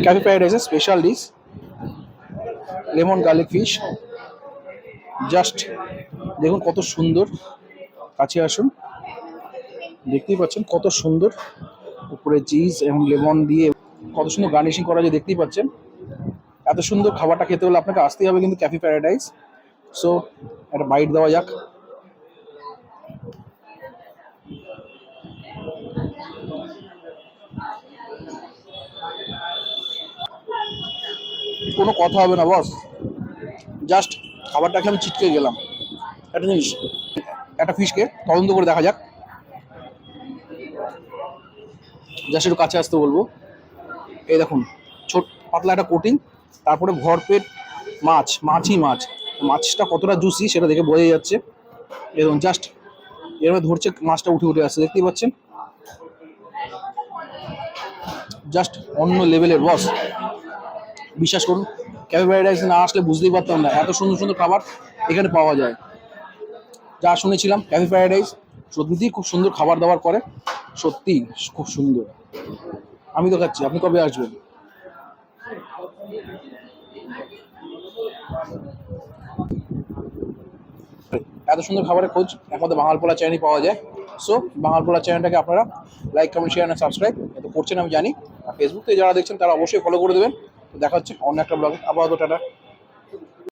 Cafe প্যারাডাইসের special dish lemon garlic fish. Just দেখুন কত সুন্দর, কাছে আসুন, দেখতেই পাচ্ছেন কত সুন্দর, উপরে চিজ এবং লেমন দিয়ে কত সুন্দর গার্নিশিং করা যায় দেখতেই পাচ্ছেন। এত সুন্দর খাবারটা খেতে হলে আপনাকে আসতেই হবে কিন্তু ক্যাফে প্যারাডাইস। সো একটা বাইট দেওয়া যাক। কোনো কথা হবে না বস, জাস্ট খাবারটাকে আমি চিটকে গেলাম। একটা জিনিস, একটা ফিশকে তদন্ত করে দেখা যাক। জাস্ট একটু কাছে আসতে বলবো। এই দেখুন, ছোট পাতলা একটা কোটিং, তারপরে ভরপেট মাছ, মাছই মাছ। মাছটা কতটা জুসি সেটা দেখে বোঝা যাচ্ছে। এবং জাস্ট এর মধ্যে ধরছে, মাছটা উঠে উঠে আসছে দেখতেই পাচ্ছেন। জাস্ট অন্য লেভেলের বস, বিশ্বাস করুন। ক্যাফে প্যারাডাইস না আসলে বুঝতেই পারতাম না এত সুন্দর সুন্দর খাবার এখানে পাওয়া যায়। যা শুনেছিলাম ক্যাফে প্যারাডাইস সত্যিই খুব সুন্দর খাবার দাবার করে, সত্যি খুব সুন্দর। আমি তো খাচ্ছি, আপনি কবে আসবেন? এত সুন্দর খাবারের খোঁজ একমাত্র বাঙালপোলা চ্যানেলই পাওয়া যায়। সো বাঙালপোলা চ্যানেলটাকে আপনারা লাইক, কমেন্ট, শেয়ার, সাবস্ক্রাইব এত করছেন আমি জানি। আর ফেসবুক থেকে যারা দেখছেন তারা অবশ্যই ফলো করে দেবেন। তো দেখা হচ্ছে অন্য একটা ব্লগে। আপাতত টাটা।